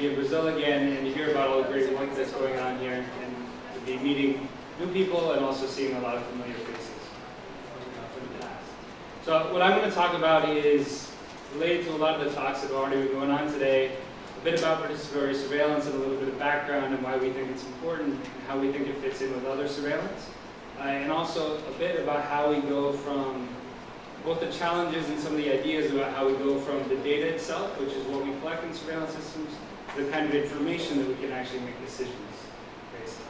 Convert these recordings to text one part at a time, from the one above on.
be in Brazil again and to hear about all the great work that's going on here and to be meeting new people and also seeing a lot of familiar faces from the past. So what I'm going to talk about is related to a lot of the talks that have already been going on today, a bit about participatory surveillance and a little bit of background and why we think it's important and how we think it fits in with other surveillance. And also a bit about how we go from both the challenges and some of the ideas about how we go from the data itself, which is what we collect in surveillance systems, to the kind of information that we can actually make decisions based on.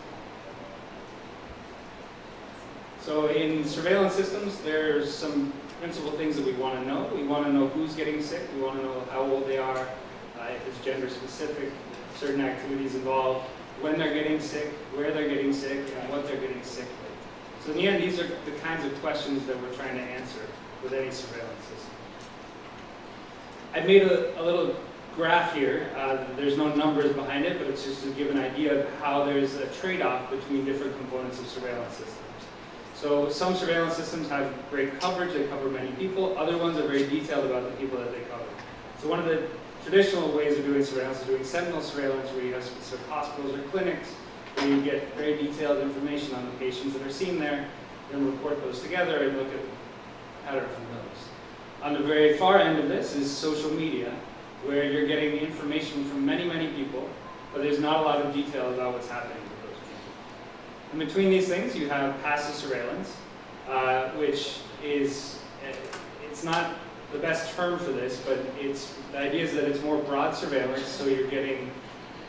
So in surveillance systems, there's some principal things that we want to know. We want to know who's getting sick. We want to know how old they are, if it's gender specific, certain activities involved, when they're getting sick, where they're getting sick, and what they're getting sick with. So in the end, these are the kinds of questions that we're trying to answer with any surveillance system. I've made a little graph here. There's no numbers behind it, but it's just to give an idea of how there's a trade-off between different components of surveillance systems. So some surveillance systems have great coverage, they cover many people. Other ones are very detailed about the people that they cover. So one of the traditional ways of doing surveillance is doing sentinel surveillance, where you have specific hospitals or clinics where you get very detailed information on the patients that are seen there, then report those together and look at pattern from those. On the very far end of this is social media, where you're getting information from many, many people, but there's not a lot of detail about what's happening with those people. In between these things, you have passive surveillance, which is, it's not the best term for this, but the idea is that it's more broad surveillance, so you're getting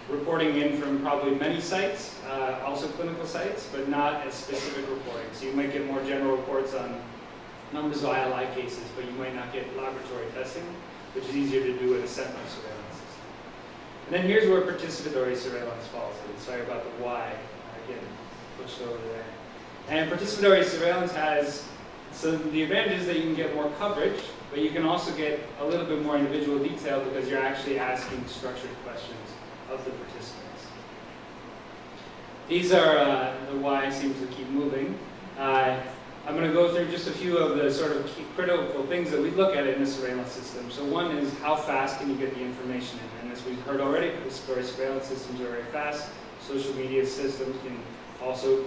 reporting in from probably many sites, also clinical sites, but not as specific reporting. So you might get more general reports on numbers of ILI cases, but you might not get laboratory testing, which is easier to do with a sentinel surveillance system. And then here's where participatory surveillance falls in. Sorry about the Y, getting pushed over there. And participatory surveillance has, so the advantage is that you can get more coverage, but you can also get a little bit more individual detail because you're actually asking structured questions of the participants. These are, the Y seems to keep moving. I'm going to go through just a few of the sort of key critical things that we look at in a surveillance system. So one is how fast can you get the information in? And as we've heard already, participatory surveillance systems are very fast. Social media systems can also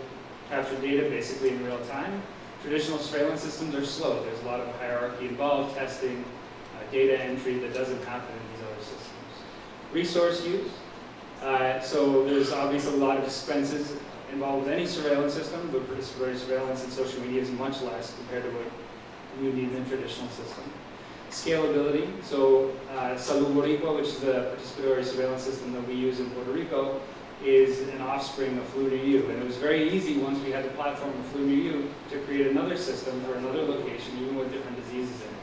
capture data basically in real time. Traditional surveillance systems are slow. There's a lot of hierarchy involved, testing, data entry that doesn't happen in these other systems. Resource use. So there's obviously a lot of expenses involved with any surveillance system, but participatory surveillance and social media is much less compared to what you need in a traditional system. Scalability, so Salud Boricua, which is the participatory surveillance system that we use in Puerto Rico, is an offspring of Flu Near You. And it was very easy once we had the platform of Flu Near You to create another system for another location, even with different diseases in it.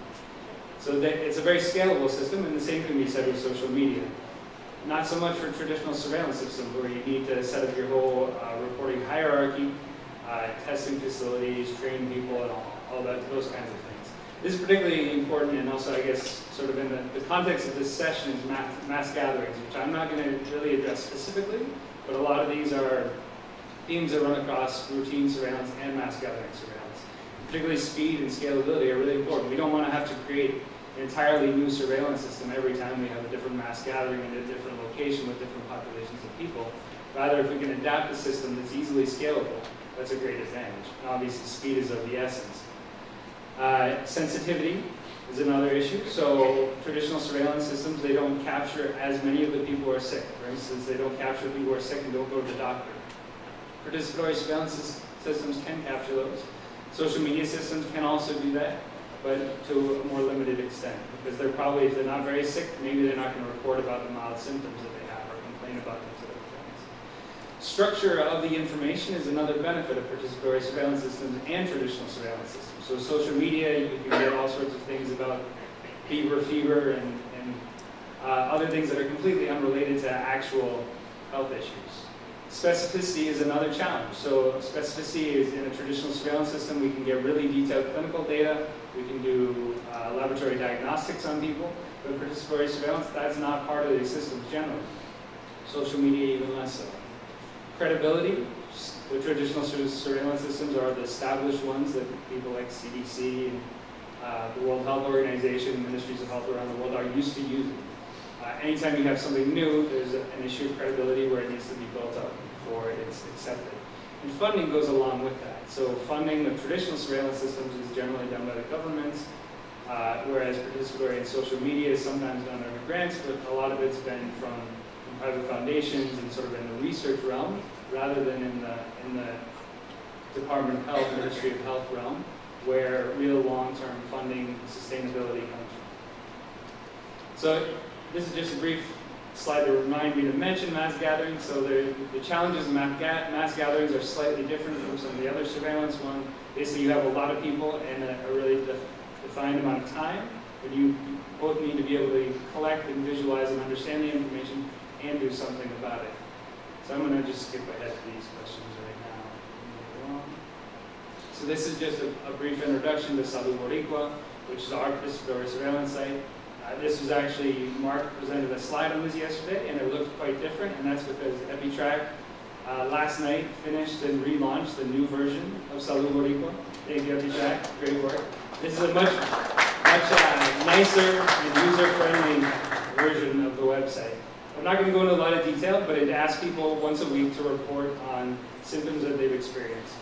So that it's a very scalable system, and the same can be said with social media. Not so much for traditional surveillance systems where you need to set up your whole reporting hierarchy, testing facilities, train people, and all that, those kinds of things. This is particularly important, and also I guess sort of in the context of this session is mass gatherings, which I'm not going to really address specifically, but a lot of these are themes that run across routine surveillance and mass gathering surveillance. Particularly speed and scalability are really important. We don't want to have to create an entirely new surveillance system every time we have a different mass gathering in a different location with different populations of people. Rather, if we can adapt a system that's easily scalable, that's a great advantage. And obviously, speed is of the essence. Sensitivity is another issue. So traditional surveillance systems, they don't capture as many of the people who are sick. For instance, they don't capture people who are sick and don't go to the doctor. Participatory surveillance systems can capture those. Social media systems can also do that, but to a more limited extent, because they're probably, if they're not very sick, maybe they're not going to report about the mild symptoms that they have or complain about those other things. Structure of the information is another benefit of participatory surveillance systems and traditional surveillance systems. So social media, you can get all sorts of things about fever, and other things that are completely unrelated to actual health issues. Specificity is another challenge. So specificity is in a traditional surveillance system, we can get really detailed clinical data. We can do laboratory diagnostics on people. But participatory surveillance, that's not part of these systems generally. Social media, even less so. Credibility. The traditional surveillance systems are the established ones that people like CDC and the World Health Organization and ministries of health around the world are used to using. Anytime you have something new, there's an issue of credibility where it needs to be built up before it's accepted. And funding goes along with that. So funding of traditional surveillance systems is generally done by the governments, whereas participatory and social media is sometimes done under grants, but a lot of it's been from private foundations and sort of in the research realm, rather than in the Department of Health, Ministry of Health realm, where real long-term funding sustainability comes from. So this is just a brief slide to remind me to mention mass gatherings. So the challenges of mass gatherings are slightly different from some of the other surveillance ones. Basically, you have a lot of people and a really defined amount of time, but you both need to be able to collect and visualize and understand the information and do something about it. So I'm going to just skip ahead to these questions right now. So this is just a brief introduction to Salud Boricua, which is our participatory surveillance site. This was actually, Mark presented a slide on this yesterday, and it looked quite different, and that's because EpiCrowd last night finished and relaunched the new version of Salud Boricua. Thank you, EpiCrowd. Great work. This is a much nicer and user-friendly version of the website. I'm not going to go into a lot of detail, but it asks people once a week to report on symptoms that they've experienced.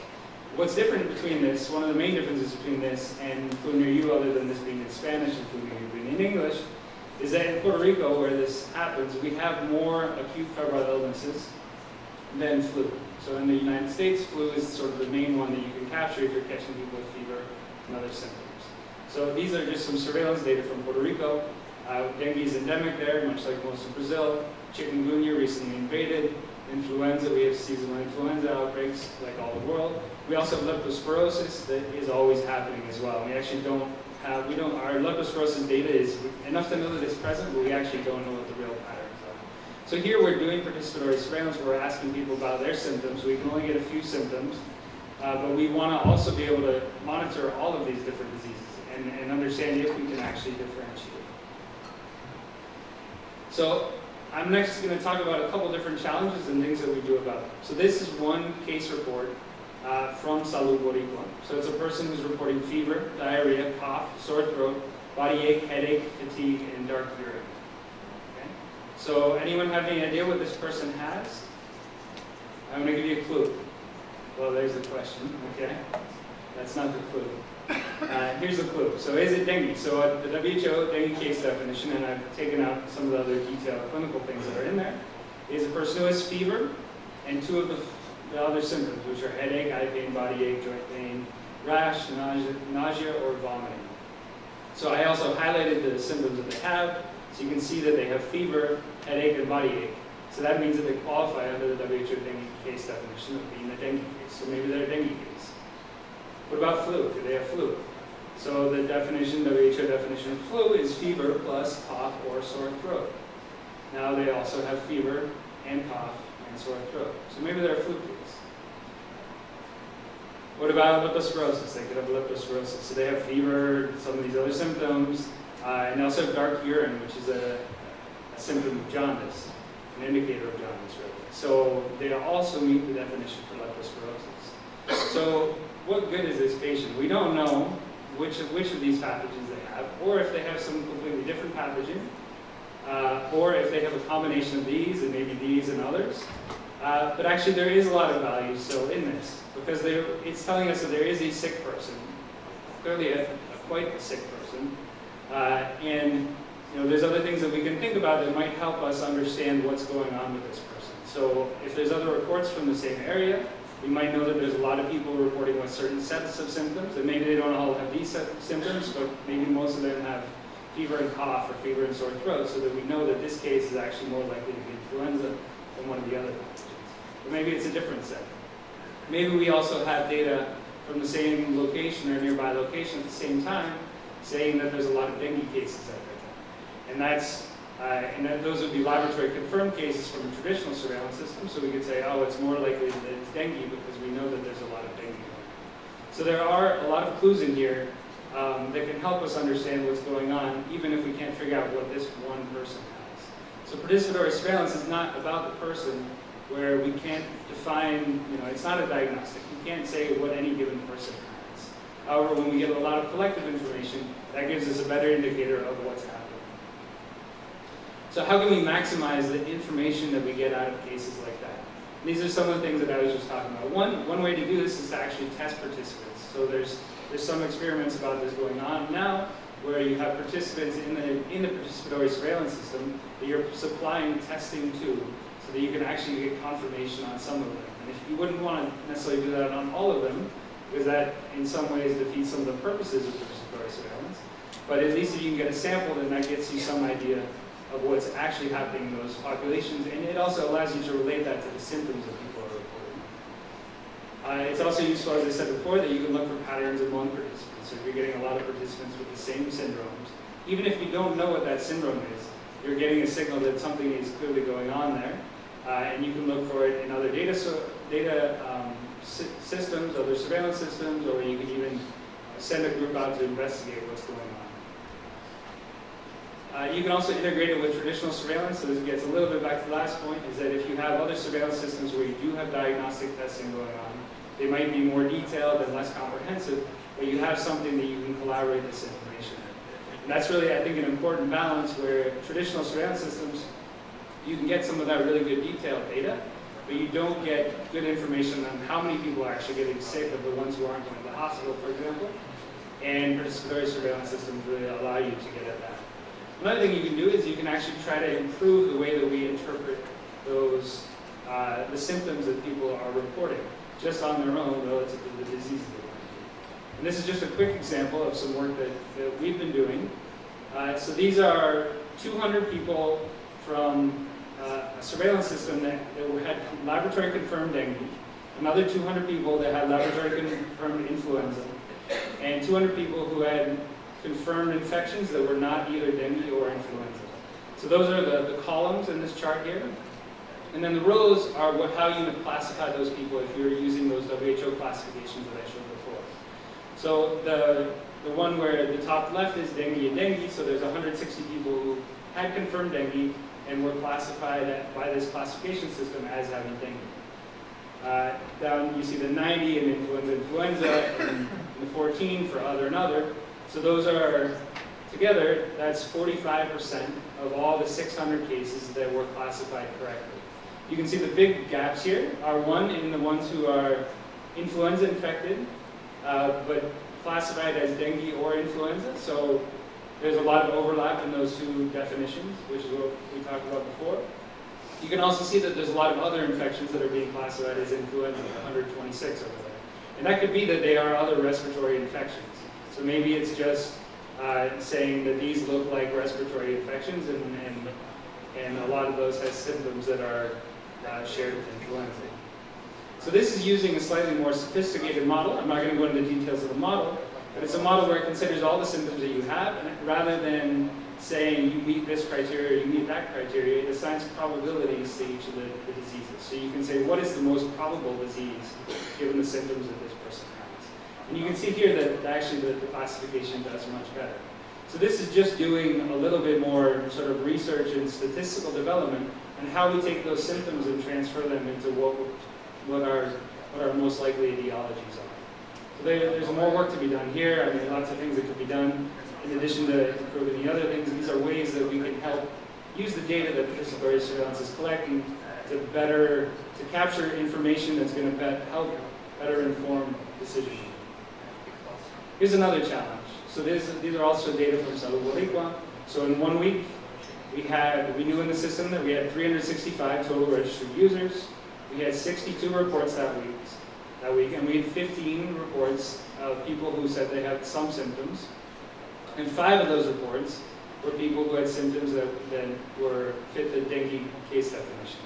What's different between this, one of the main differences between this and Flu Near You, other than this being in Spanish and Flu Near You being in English, is that in Puerto Rico, where this happens, we have more acute febrile illnesses than flu. So in the United States, flu is sort of the main one that you can capture if you're catching people with fever and other symptoms. So these are just some surveillance data from Puerto Rico. Dengue is endemic there, much like most of Brazil. Chikungunya recently invaded. Influenza, we have seasonal influenza outbreaks like all the world. We also have leptospirosis that is always happening as well. We actually our leptospirosis data is enough to know that it's present, but we actually don't know what the real patterns are. So here we're doing participatory surveillance. We're asking people about their symptoms. We can only get a few symptoms, but we want to also be able to monitor all of these different diseases and understand if we can actually differentiate. So I'm next going to talk about a couple different challenges and things that we do about them. So this is one case report from Salud Boricua. So it's a person who's reporting fever, diarrhea, cough, sore throat, body ache, headache, fatigue, and dark urine. Okay? So anyone have any idea what this person has? I'm going to give you a clue. Well, there's the question. Okay, that's not the clue. Here's the clue. So is it dengue? So the WHO dengue case definition, and I've taken out some of the other detailed clinical things that are in there, is a person who has fever and two of the other symptoms, which are headache, eye pain, body ache, joint pain, rash, nausea, or vomiting. So I also highlighted the symptoms that they have, so you can see that they have fever, headache, and body ache. So that means that they qualify under the WHO dengue case definition of being a dengue case. So maybe they're a dengue case. What about flu? Do they have flu? So the definition, WHO definition of flu is fever plus cough or sore throat. Now they also have fever and cough and sore throat. So maybe they're a flu case. What about leptospirosis? They could have leptospirosis. So they have fever, some of these other symptoms, and they also have dark urine, which is a symptom of jaundice, an indicator of jaundice, really. So they also meet the definition for leptospirosis. So what good is this patient? We don't know which of these pathogens they have, or if they have some completely different pathogen, or if they have a combination of these and maybe these and others. But actually there is a lot of value still in this, because it's telling us that there is a sick person, clearly quite a sick person, and there's other things that we can think about that might help us understand what's going on with this person. So if there's other reports from the same area, we might know that there's a lot of people reporting with certain sets of symptoms, and maybe they don't all have these symptoms, but maybe most of them have fever and cough or fever and sore throat, so that we know that this case is actually more likely to be influenza than one of the other pathogens. But maybe it's a different set. Maybe we also have data from the same location or nearby location at the same time saying that there's a lot of dengue cases out there. And those would be laboratory confirmed cases from a traditional surveillance system, so we could say, oh, it's more likely that it's dengue because we know that there's a lot of dengue going on. So there are a lot of clues in here that can help us understand what's going on, even if we can't figure out what this one person has. So participatory surveillance is not about the person, where we can't define, it's not a diagnostic. We can't say what any given person has. However, when we get a lot of collective information, that gives us a better indicator of what's happening. So how can we maximize the information that we get out of cases like that? And these are some of the things that I was just talking about. One way to do this is to actually test participants. So there's some experiments about this going on now, where you have participants in the participatory surveillance system that you're supplying testing to, so that you can actually get confirmation on some of them. And if you wouldn't want to necessarily do that on all of them, because that in some ways defeats some of the purposes of participatory surveillance, but at least if you can get a sample, then that gets you some idea of what's actually happening in those populations, and it also allows you to relate that to the symptoms that people are reporting. It's also useful, as I said before, that you can look for patterns among participants. So if you're getting a lot of participants with the same syndromes, even if you don't know what that syndrome is, you're getting a signal that something is clearly going on there, and you can look for it in other data systems, other surveillance systems, or you can even send a group out to investigate what's going on. You can also integrate it with traditional surveillance, so this gets a little bit back to the last point, is that if you have other surveillance systems where you do have diagnostic testing going on, they might be more detailed and less comprehensive, but you have something that you can collaborate this information in. And that's really, I think, an important balance where traditional surveillance systems, you can get some of that really good detailed data, but you don't get good information on how many people are actually getting sick of the ones who aren't going to the hospital, for example. And participatory surveillance systems really allow you to get at that. Another thing you can do is you can actually try to improve the way that we interpret those, the symptoms that people are reporting, just on their own relative to the diseases they want to do. And this is just a quick example of some work that we've been doing. So these are 200 people from a surveillance system that had laboratory-confirmed dengue, another 200 people that had laboratory-confirmed influenza, and 200 people who had confirmed infections that were not either dengue or influenza. So those are the columns in this chart here. And then the rows are how you would classify those people if you're using those WHO classifications that I showed before. So the one where the top left is dengue and dengue, so there's 160 people who had confirmed dengue and were classified by this classification system as having dengue. Down you see the 90 in influenza, and the 14 for other and other. So those are, together, that's 45% of all the 600 cases that were classified correctly. You can see the big gaps here are in the ones who are influenza infected, but classified as dengue or influenza. So there's a lot of overlap in those two definitions, which is what we talked about before. You can also see that there's a lot of other infections that are being classified as influenza, 126 over there. And that could be that they are other respiratory infections. So maybe it's just saying that these look like respiratory infections, and a lot of those have symptoms that are shared with influenza. So this is using a slightly more sophisticated model. I'm not going to go into the details of the model, but it's a model where it considers all the symptoms that you have, and rather than saying you meet this criteria, you meet that criteria, it assigns probabilities to each of the diseases. So you can say, what is the most probable disease given the symptoms that this person has? And you can see here that actually the classification does much better. So this is just doing a little bit more sort of research and statistical development on how we take those symptoms and transfer them into what our most likely etiologies are. So there's more work to be done here. I mean, lots of things that could be done. In addition to improving the other things, these are ways that we can help use the data that participatory surveillance is collecting to capture information that's going to help better inform decision making. Here's another challenge. So these are also data from Salud Boricua. So in 1 week, we knew in the system that we had 365 total registered users. We had 62 reports that week, and we had 15 reports of people who said they had some symptoms. And 5 of those reports were people who had symptoms that fit the dengue case definition.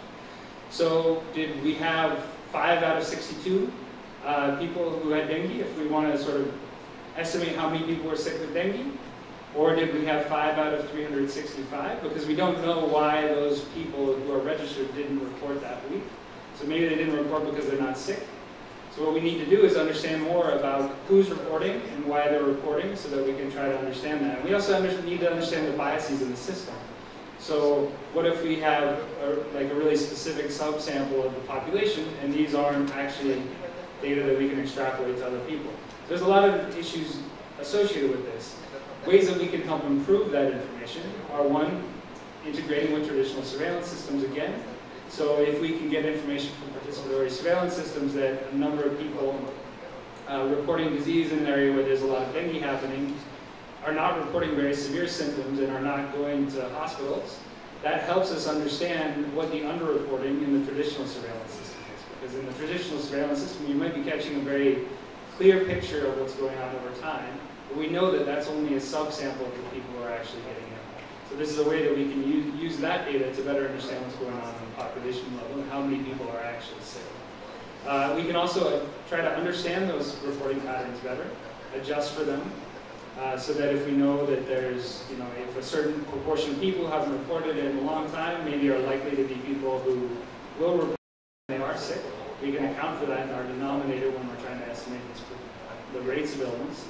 So did we have 5 out of 62 people who had dengue, if we want to sort of estimate how many people were sick with dengue? Or did we have 5 out of 365? Because we don't know why those people who are registered didn't report that week. So maybe they didn't report because they're not sick. So what we need to do is understand more about who's reporting and why they're reporting so that we can try to understand that. And we also need to understand the biases in the system. So what if we have a really specific subsample of the population and these aren't actually data that we can extrapolate to other people? So there's a lot of issues associated with this. Ways that we can help improve that information are, one, integrating with traditional surveillance systems again. So if we can get information from participatory surveillance systems that a number of people reporting disease in an area where there's a lot of dengue happening are not reporting very severe symptoms and are not going to hospitals, that helps us understand what the underreporting in the traditional surveillance system is. Because in the traditional surveillance system, you might be catching a very clear picture of what's going on over time, but we know that that's only a subsample of the people who are actually getting it. So this is a way that we can use that data to better understand what's going on the population level and how many people are actually sick. We can also try to understand those reporting patterns better, adjust for them, so that if we know that there's, if a certain proportion of people haven't reported in a long time, maybe are likely to be people who will report when they are sick, we can account for that in our denominator when we're trying to estimate the rates of illness.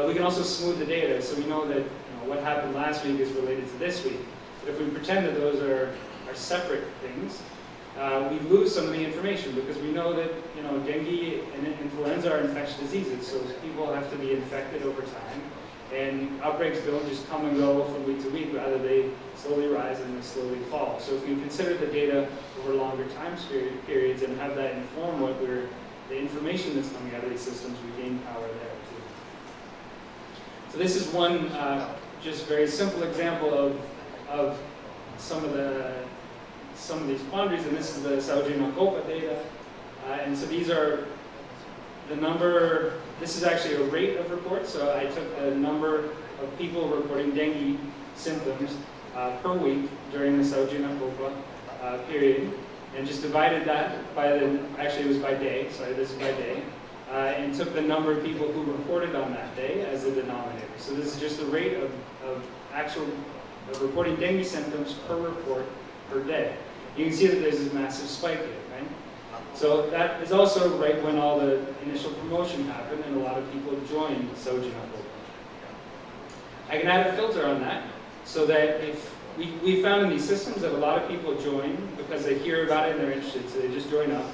We can also smooth the data, so we know that what happened last week is related to this week. But if we pretend that those are separate things, we lose some of the information because we know that dengue and influenza are infectious diseases, so people have to be infected over time. And outbreaks don't just come and go from week to week, rather they slowly rise and they slowly fall. So if we consider the data over longer time periods and have that inform the information that's coming out of these systems, we gain power there too. So this is one just very simple example of some of these quandaries, and this is the Saugeen-Nakopa data. And so these are the number. This is actually a rate of reports, so I took the number of people reporting dengue symptoms per week during the Saugeen-Nakopa period, and just divided that by actually it was by day, sorry, this is by day, and took the number of people who reported on that day as the denominator. So this is just the rate of reporting dengue symptoms per report per day. You can see that there's this massive spike here, right? So that is also right when all the initial promotion happened and a lot of people joined Saugeen-Nakopa. I can add a filter on that so that if we found in these systems that a lot of people join because they hear about it and they're interested, so they just join up,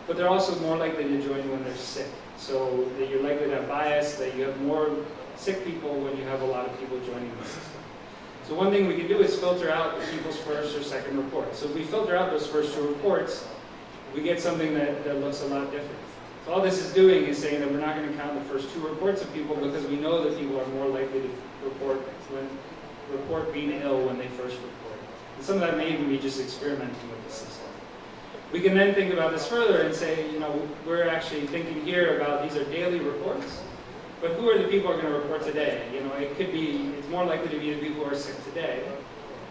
but they're also more likely to join when they're sick. So that you're likely to have bias, that you have more sick people when you have a lot of people joining the system. So one thing we can do is filter out people's first or second reports. So if we filter out those first two reports, we get something that looks a lot different. So all this is doing is saying that we're not going to count the first two reports of people because we know that people are more likely to report being ill when they first report. And some of that may even be just experimenting with the system. We can then think about this further and say, we're actually thinking here about these are daily reports, but who are the people who are going to report today? It's more likely to be the people who are sick today.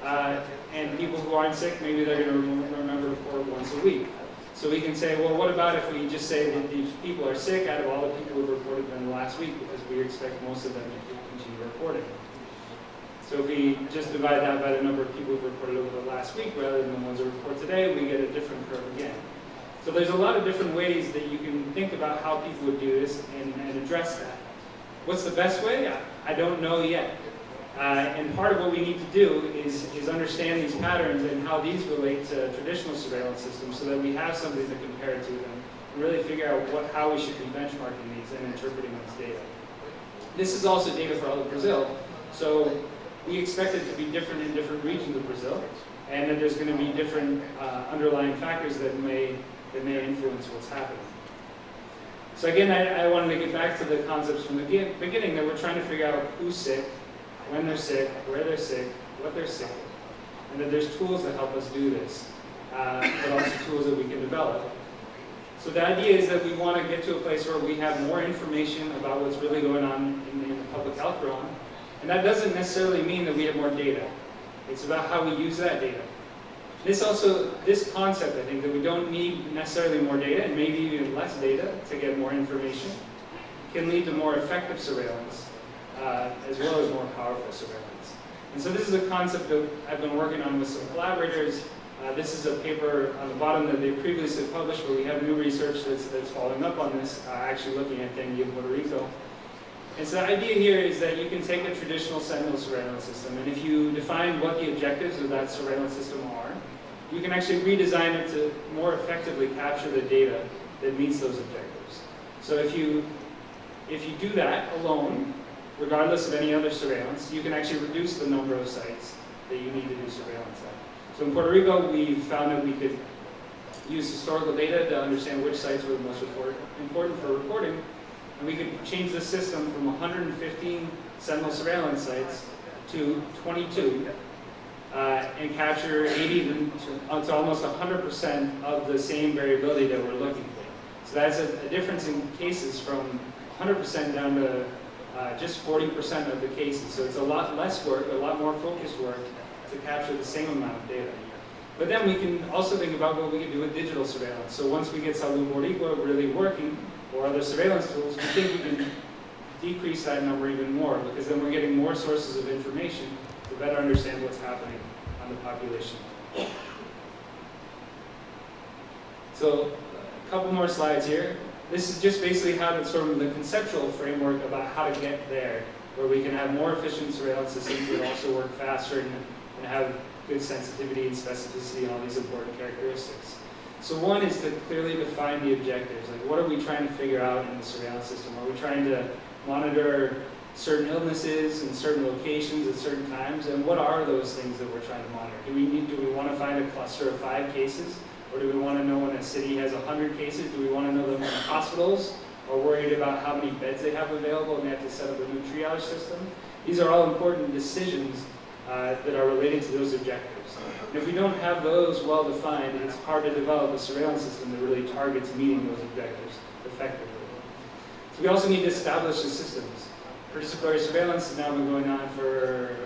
And people who aren't sick, maybe they're going to remember to report once a week. So we can say, well, what about if we just say that these people are sick out of all the people who have reported in the last week, because we expect most of them to continue reporting. So if we just divide that by the number of people who have reported over the last week rather than the ones who report today, we get a different curve again. So there's a lot of different ways that you can think about how people would do this and address that. What's the best way? I don't know yet. And part of what we need to do is understand these patterns and how these relate to traditional surveillance systems so that we have something to compare to them and really figure out how we should be benchmarking these and interpreting this data. This is also data for all of Brazil, so we expect it to be different in different regions of Brazil, and that there's going to be different underlying factors that may influence what's happening. So again, I wanted to get back to the concepts from the beginning that we're trying to figure out who's sick, when they're sick, where they're sick, what they're sick, and that there's tools that help us do this, but also tools that we can develop. So the idea is that we want to get to a place where we have more information about what's really going on in the public health realm, and that doesn't necessarily mean that we have more data. It's about how we use that data. This concept, I think, that we don't need necessarily more data, and maybe even less data to get more information, can lead to more effective surveillance, as well as more powerful surveillance. And so this is a concept that I've been working on with some collaborators. This is a paper on the bottom that they previously published, but we have new research that's following up on this, actually looking at dengue in Puerto Rico. And so the idea here is that you can take a traditional sentinel surveillance system, and if you define what the objectives of that surveillance system are, you can actually redesign it to more effectively capture the data that meets those objectives. So if you do that alone, regardless of any other surveillance, you can actually reduce the number of sites that you need to do surveillance at. So in Puerto Rico, we found that we could use historical data to understand which sites were the most important for reporting, and we could change the system from 115 sentinel surveillance sites to 22, and capture 80 to almost 100% of the same variability that we're looking for. So that's a difference in cases from 100% down to just 40% of the cases. So it's a lot less work, a lot more focused work to capture the same amount of data. But then we can also think about what we can do with digital surveillance. So once we get Salud Boricua really working, or other surveillance tools, we think we can decrease that number even more, because then we're getting more sources of information to better understand what's happening on the population. So a couple more slides here. This is just basically how to sort of the conceptual framework about how to get there, where we can have more efficient surveillance systems that also work faster and have good sensitivity and specificity and all these important characteristics. So one is to clearly define the objectives. Like, what are we trying to figure out in the surveillance system? Are we trying to monitor certain illnesses in certain locations at certain times? And what are those things that we're trying to monitor? Do we want to find a cluster of 5 cases? Or do we want to know when a city has 100 cases? Do we want to know them in hospitals? Or worried about how many beds they have available and they have to set up a new triage system? These are all important decisions that are related to those objectives. And if we don't have those well defined, it's hard to develop a surveillance system that really targets meeting those objectives effectively. So we also need to establish the systems. Participatory surveillance has now been going on for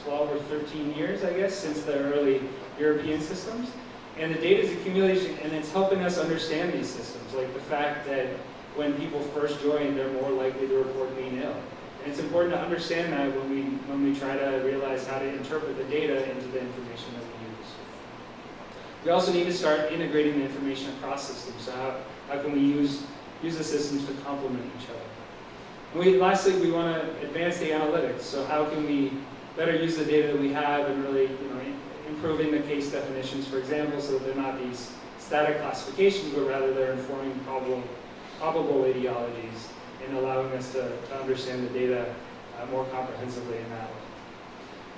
12 or 13 years, I guess, since the early European systems. And the data is accumulation, and it's helping us understand these systems, like the fact that when people first join, they're more likely to report being ill. And it's important to understand that when we try to realize how to interpret the data into the information that we use. We also need to start integrating the information across systems. So how can we use the systems to complement each other? And lastly, we want to advance the analytics. So how can we better use the data that we have and really, improving the case definitions, for example, so that they're not these static classifications, but rather they're informing probable etiologies and allowing us to understand the data more comprehensively in that way.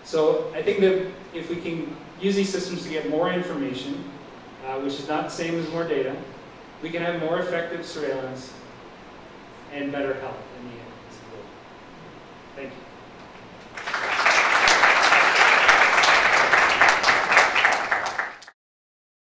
So I think that if we can use these systems to get more information, which is not the same as more data, we can have more effective surveillance and better health in the end. Thank you.